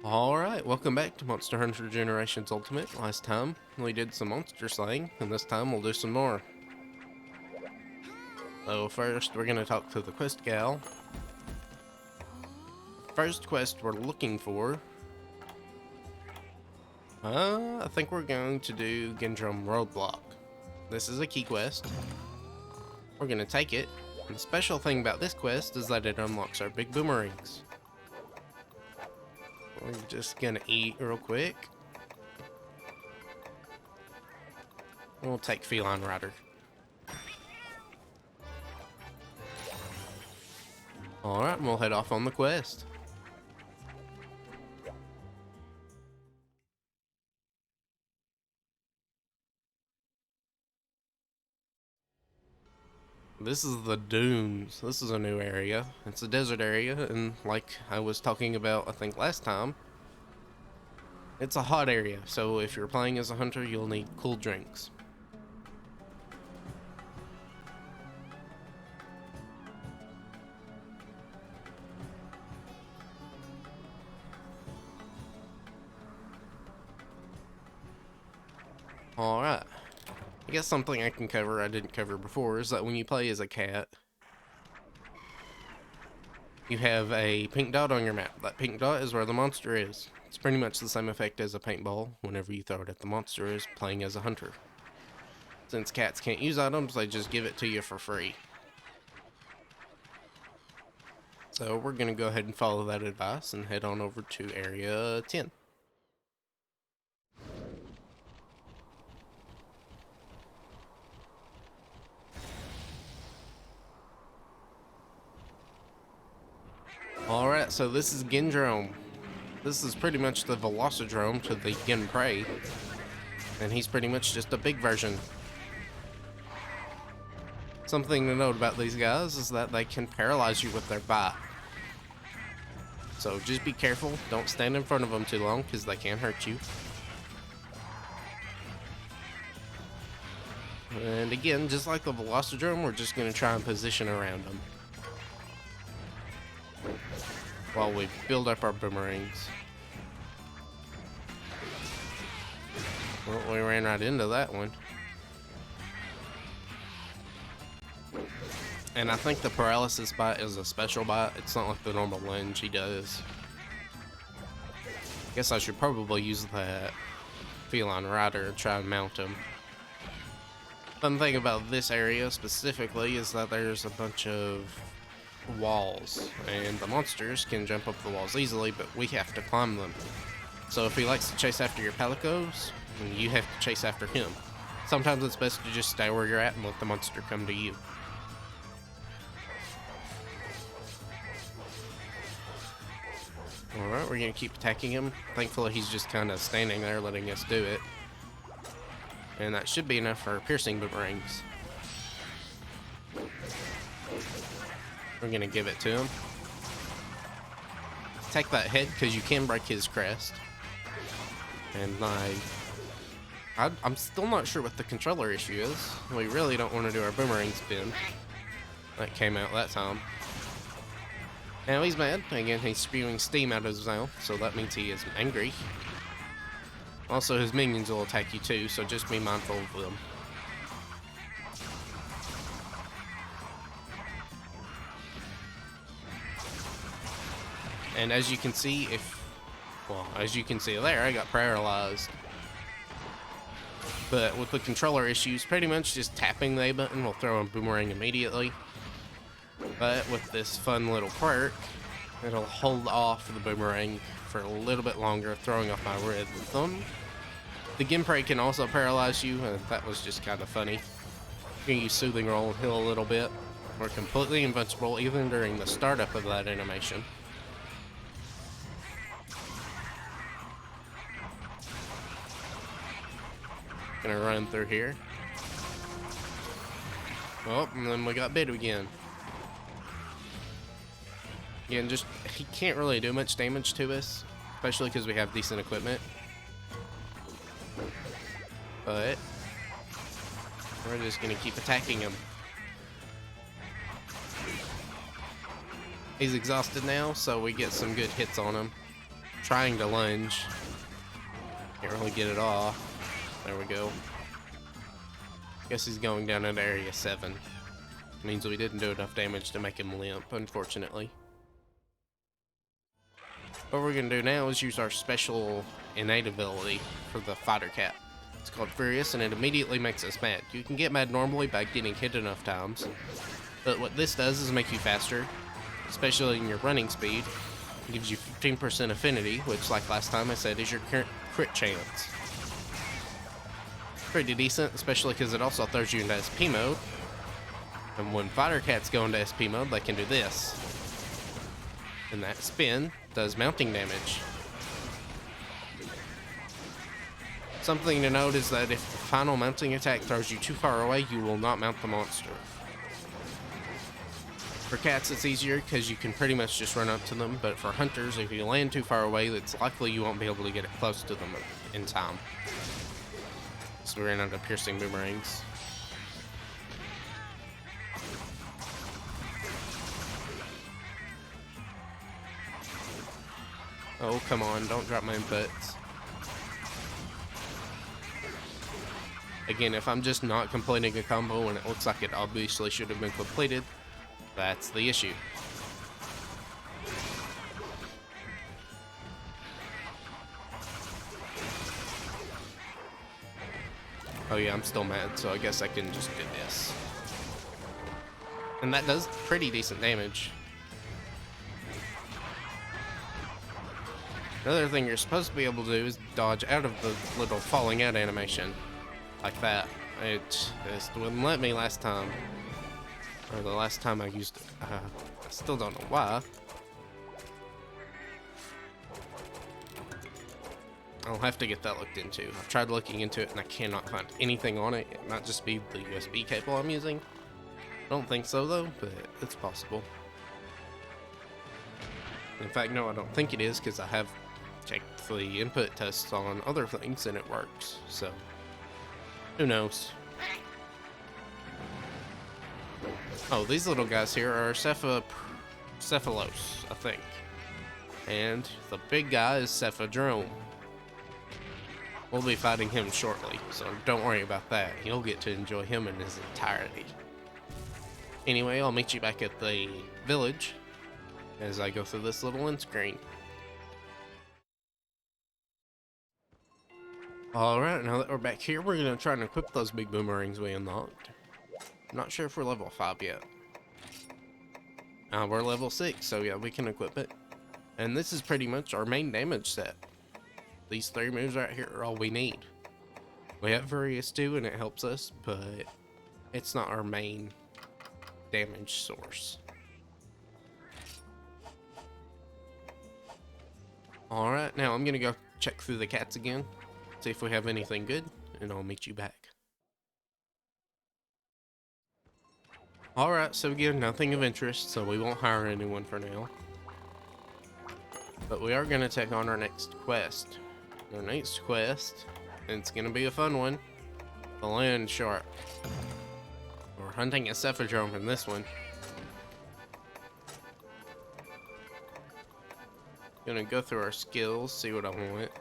Alright, welcome back to Monster Hunter Generations Ultimate. Last time we did some monster slaying, and this time we'll do some more. So first we're gonna talk to the quest gal. First quest we're looking for... I think we're going to do Gendrome Roadblock. This is a key quest. We're gonna take it, and the special thing about this quest is that it unlocks our big boomerangs. We're just gonna eat real quick. We'll take Feline Rider. Alright, we'll head off on the quest. This is the dunes. This is a new area. It's a desert area, and like I was talking about, I think last time, it's a hot area, so if you're playing as a hunter, you'll need cool drinks. Alright. I guess something I can cover I didn't cover before is that when you play as a cat, you have a pink dot on your map. That pink dot is where the monster is. It's pretty much the same effect as a paintball whenever you throw it at the monster as playing as a hunter. Since cats can't use items, they just give it to you for free. So we're going to go ahead and follow that advice and head on over to area 10. Alright, so this is Gendrome. This is pretty much the Velocidrome to the Gen Prey. And he's pretty much just a big version. Something to note about these guys is that they can paralyze you with their bite. So just be careful, don't stand in front of them too long because they can hurt you. And again, just like the Velocidrome, we're just going to try and position around them while we build up our boomerangs. Well, we ran right into that one. And I think the paralysis bite is a special bite. It's not like the normal lunge he does. Guess I should probably use that Feline Rider to try and mount him. Fun thing about this area specifically is that there's a bunch of walls, and the monsters can jump up the walls easily, but we have to climb them. So if he likes to chase after your pelicos, then you have to chase after him. Sometimes it's best to just stay where you're at and let the monster come to you. Alright, we're gonna keep attacking him. Thankfully he's just kind of standing there letting us do it. And that should be enough for piercing boomerangs. We're gonna give it to him. Take that head because you can break his crest. And I'm still not sure what the controller issue is. We really don't want to do our boomerang spin. That came out that time. Now he's mad. Again, he's spewing steam out of his mouth, so that means he is angry. Also, his minions will attack you too, so just be mindful of them. And as you can see, as you can see there, I got paralyzed. But with the controller issues, pretty much just tapping the A button will throw a boomerang immediately. But with this fun little quirk, it'll hold off the boomerang for a little bit longer, throwing off my rhythm. The Gen Prey can also paralyze you, and that was just kind of funny. You can use Soothing Roll and heal a little bit. We're completely invincible even during the startup of that animation. Gonna run through here. Oh, and then we got bit again. Again, he can't really do much damage to us, especially because we have decent equipment. But we're just gonna keep attacking him. He's exhausted now, so we get some good hits on him. trying to lunge. Can't really get it off. There we go. Guess he's going down into area 7. Means we didn't do enough damage to make him limp, unfortunately. What we're going to do now is use our special innate ability for the fighter cat. It's called Furious, and it immediately makes us mad. You can get mad normally by getting hit enough times, but what this does is make you faster, especially in your running speed. It gives you 15% affinity, which, like last time I said, is your current crit chance. Pretty decent, especially because it also throws you into SP mode. And when fighter cats go into SP mode, they can do this. And that spin does mounting damage. Something to note is that if the final mounting attack throws you too far away, you will not mount the monster. For cats, it's easier because you can pretty much just run up to them, but for hunters, if you land too far away, it's likely you won't be able to get it close to them in time. So we ran out of piercing boomerangs. Oh, come on, don't drop my inputs. Again, if I'm just not completing a combo and it looks like it obviously should have been completed, that's the issue. Oh yeah, I'm still mad, so I guess I can just do this. And that does pretty decent damage. Another thing you're supposed to be able to do is dodge out of the little falling out animation. Like that. It just wouldn't let me last time. Or the last time I used it. I still don't know why. I'll have to get that looked into. I've tried looking into it and I cannot find anything on it. It might just be the USB cable I'm using. I don't think so though, but it's possible. In fact, no, I don't think it is because I have checked the input tests on other things and it works. So, who knows? Oh, these little guys here are Cephalos, I think. And the big guy is Cephadrome. We'll be fighting him shortly, so don't worry about that. You'll get to enjoy him in his entirety. Anyway, I'll meet you back at the village as I go through this little end screen. Alright, now that we're back here, we're going to try and equip those big boomerangs we unlocked. I'm not sure if we're level 5 yet. We're level 6, so yeah, we can equip it. And this is pretty much our main damage set. These 3 moves right here are all we need. We have Furious too, and it helps us, but it's not our main damage source. Alright, now I'm gonna go check through the cats again, see if we have anything good, and I'll meet you back. Alright, so again, nothing of interest, so we won't hire anyone for now. But we are gonna take on our next quest. Our next quest, and it's gonna be a fun one, the Land Sharq. We're hunting a Cephadrome in this one. Gonna go through our skills, see what I want.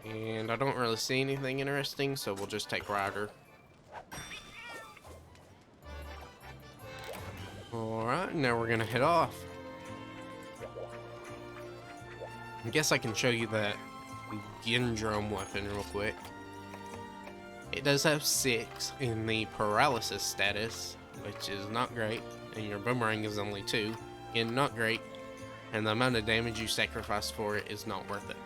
And I don't really see anything interesting, so we'll just take Rider. Alright, now we're gonna head off. I guess I can show you that Gendrome weapon real quick. It does have 6 in the paralysis status, which is not great, and your boomerang is only 2. Again, not great, and the amount of damage you sacrifice for it is not worth it.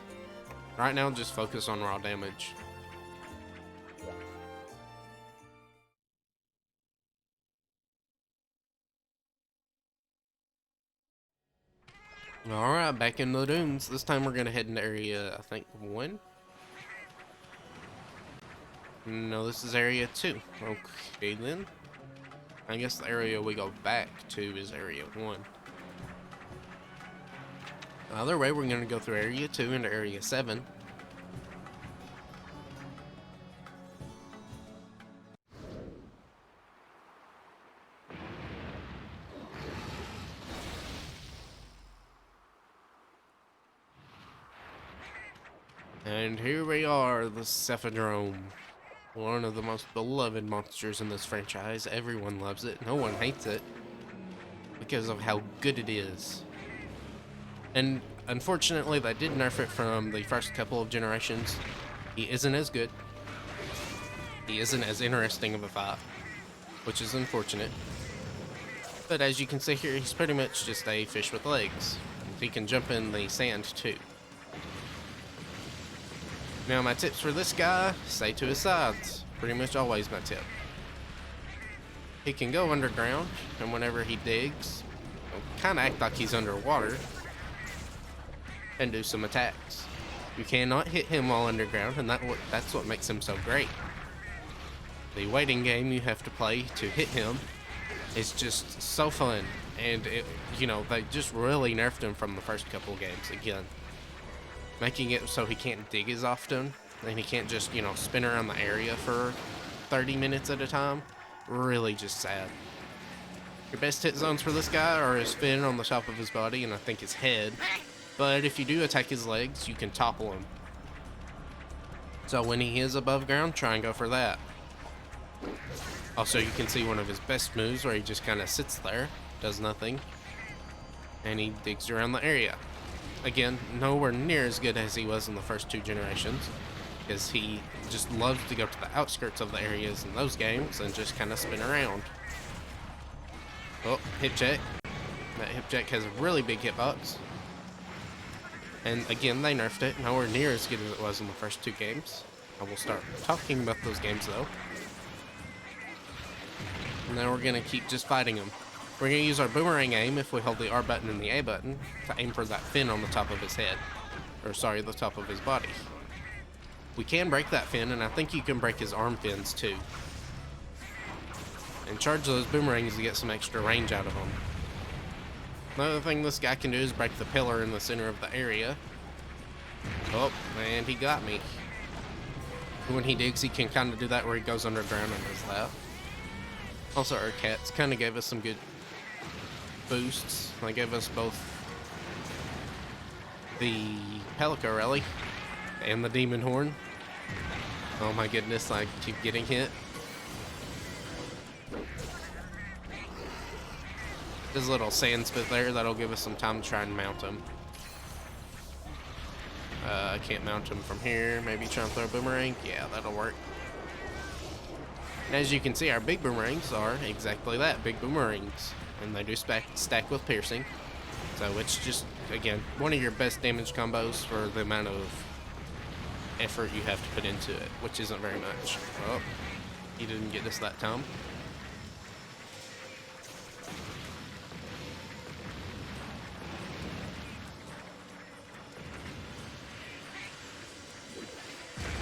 Right now, just focus on raw damage. Alright, back in the dunes. This time we're gonna head into area, I think, 1? No, this is area 2. Okay, then. I guess the area we go back to is area 1. Either way, we're gonna go through area 2 into area 7. And here we are, the Cephadrome. One of the most beloved monsters in this franchise. Everyone loves it. No one hates it because of how good it is. And unfortunately, they did nerf it from the first couple of generations. He isn't as good. He isn't as interesting of a fight, which is unfortunate. But as you can see here, he's pretty much just a fish with legs. He can jump in the sand too. Now my tips for this guy, stay to his sides. Pretty much always my tip. He can go underground, and whenever he digs, he'll kind of act like he's underwater and do some attacks. You cannot hit him while underground, and that's what makes him so great. The waiting game you have to play to hit him is just so fun, and they just really nerfed him from the first couple of games again. Making it so he can't dig as often, and he can't just, spin around the area for 30 minutes at a time. Really just sad. Your best hit zones for this guy are his fin on the top of his body, and I think his head. But if you do attack his legs, you can topple him. So when he is above ground, try and go for that. Also, you can see one of his best moves where he just kind of sits there, does nothing, and he digs around the area. Again, nowhere near as good as he was in the first two generations, because he just loves to go to the outskirts of the areas in those games and just kind of spin around. Oh, hip check. That hip check has a really big hitbox. And again, they nerfed it, nowhere near as good as it was in the first two games. I will start talking about those games though. And now we're going to keep just fighting him. We're going to use our boomerang aim if we hold the R button and the A button to aim for that fin on the top of his head. Or sorry, the top of his body. We can break that fin, and I think you can break his arm fins too. And charge those boomerangs to get some extra range out of them. Another thing this guy can do is break the pillar in the center of the area. Oh, and he got me. When he digs, he can kind of do that where he goes underground and does that. Also, our cats kind of gave us some good boosts. They gave us both the Pelico Rally and the Demon Horn. Oh my goodness, I keep getting hit. There's a little sand spit there that'll give us some time to try and mount him. I can't mount him from here. Maybe try and throw a boomerang. Yeah, that'll work. And as you can see, our big boomerangs are exactly that, big boomerangs. And they do stack with piercing. So it's just, again, one of your best damage combos for the amount of effort you have to put into it, which isn't very much. Oh, he didn't get this that time.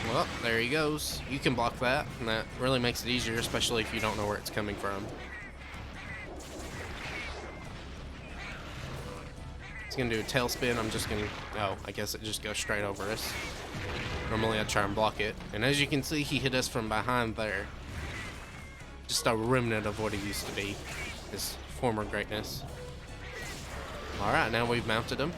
Well, there he goes. You can block that, and that really makes it easier, especially if you don't know where it's coming from. It's gonna do a tailspin. I'm just gonna, oh, I guess it just goes straight over us. Normally I'd try and block it. And as you can see, he hit us from behind there. Just a remnant of what he used to be, his former greatness. Alright, now we've mounted him.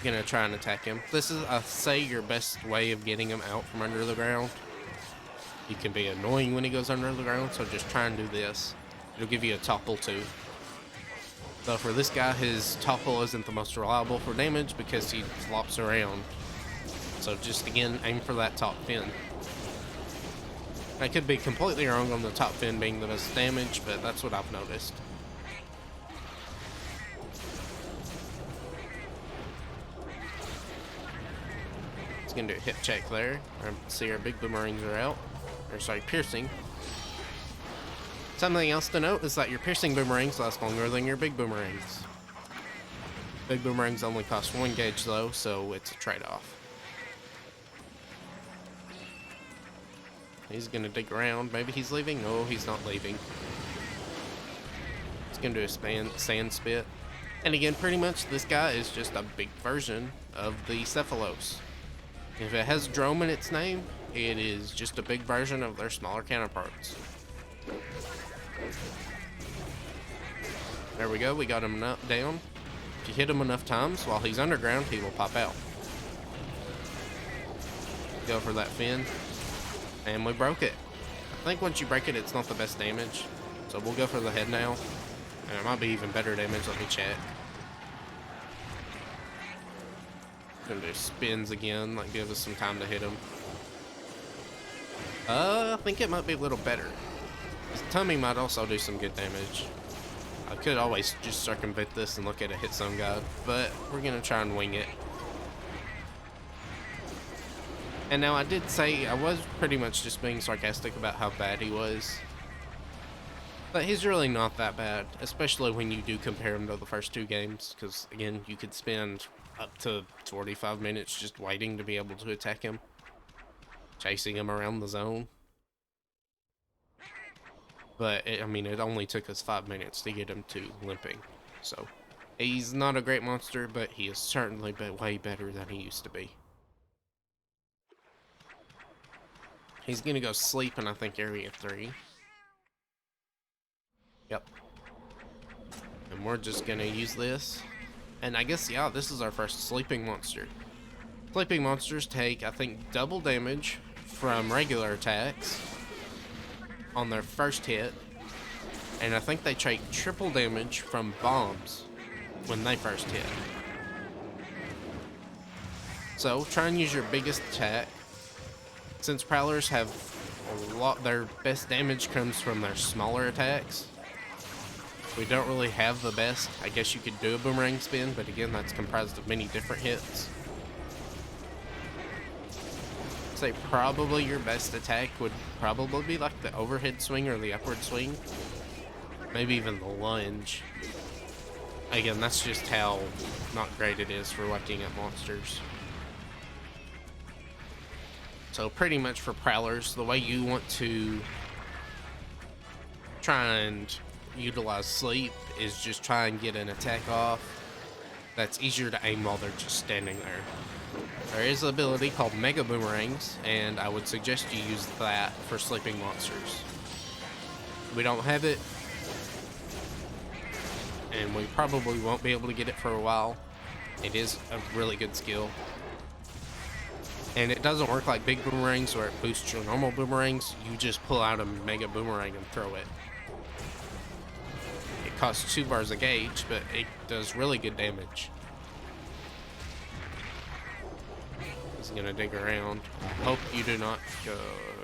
Gonna try and attack him. This is, I say, your best way of getting him out from under the ground. He can be annoying when he goes under the ground, so just try and do this. It'll give you a topple too. Though for this guy, his topple isn't the most reliable for damage because he flops around. So just again, aim for that top fin. I could be completely wrong on the top fin being the best damage, but that's what I've noticed. Gonna do a hip check there. See, our big boomerangs are out. Or sorry, piercing. Something else to note is that your piercing boomerangs last longer than your big boomerangs. Big boomerangs only cost 1 gauge though, so it's a trade-off. He's gonna dig around. Maybe he's leaving? No, he's not leaving. He's gonna do a sand spit. And again, pretty much this guy is just a big version of the Cephalos. If it has Drome in its name, it is just a big version of their smaller counterparts. There we go, we got him down. If you hit him enough times while he's underground, he will pop out. Go for that fin. And we broke it. I think once you break it, it's not the best damage. So we'll go for the head now. And it might be even better damage. Let me check. Gonna do spins again. Like, give us some time to hit him. I think it might be a little better. His tummy might also do some good damage. I could always just circumvent this and look at a hit zone guide, but we're gonna try and wing it. And now I did say I was pretty much just being sarcastic about how bad he was. But he's really not that bad, especially when you do compare him to the first two games, because again, you could spend up to 45 minutes just waiting to be able to attack him. Chasing him around the zone. But, I mean, it only took us 5 minutes to get him to limping. So, he's not a great monster, but he is certainly way better than he used to be. He's gonna go sleep in, I think, area 3. Yep. And we're just gonna use this. And I guess, yeah, this is our first sleeping monster. Sleeping monsters take, I think, double damage from regular attacks on their first hit. And I think they take triple damage from bombs when they first hit. So, try and use your biggest attack. Since Prowlers have a lot, their best damage comes from their smaller attacks. We don't really have the best. I guess you could do a boomerang spin, but again, that's comprised of many different hits. Say probably your best attack would probably be like the overhead swing or the upward swing. Maybe even the lunge. Again, that's just how not great it is for looking at monsters. So pretty much for Prowlers, the way you want to try and utilize sleep is just try and get an attack off that's easier to aim while they're just standing there. There is an ability called Mega Boomerangs, and I would suggest you use that for sleeping monsters. We don't have it, and we probably won't be able to get it for a while. It is a really good skill. And it doesn't work like big boomerangs where it boosts your normal boomerangs. You just pull out a Mega Boomerang and throw it. It costs 2 bars a gauge, but it does really good damage. He's gonna dig around. Hope you do not go,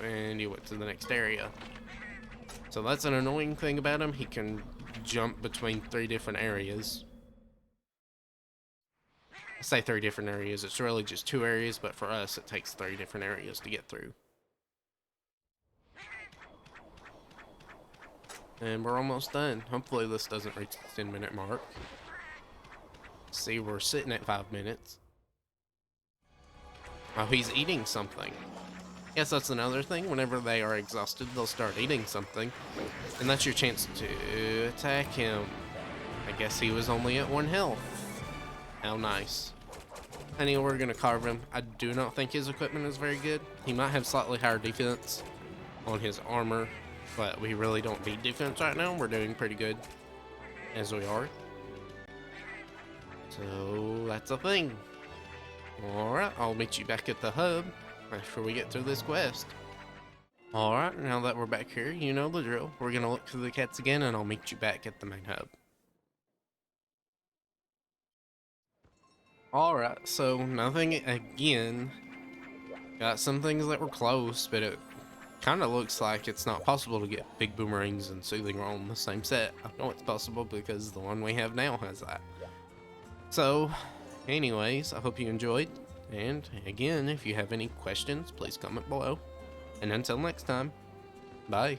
and you went to the next area. So that's an annoying thing about him. He can jump between 3 different areas. I say 3 different areas. It's really just 2 areas, but for us, it takes 3 different areas to get through. And we're almost done. Hopefully this doesn't reach the 10-minute mark. See, we're sitting at 5 minutes. Oh, he's eating something. Yes, that's another thing. Whenever they are exhausted, they'll start eating something. And that's your chance to attack him. I guess he was only at 1 health. How nice. Anyway, we're gonna carve him. I do not think his equipment is very good. He might have slightly higher defense on his armor, but we really don't need defense right now. We're doing pretty good as we are. So that's a thing. Alright, I'll meet you back at the hub after we get through this quest. Alright, now that we're back here, you know the drill. We're gonna look through the cats again, and I'll meet you back at the main hub. Alright, so nothing again. Got some things that were close, but it kind of looks like it's not possible to get big boomerangs and Cephadrome on the same set. I know it's possible because the one we have now has that. So, anyways, I hope you enjoyed. And again, if you have any questions, please comment below. And until next time, bye.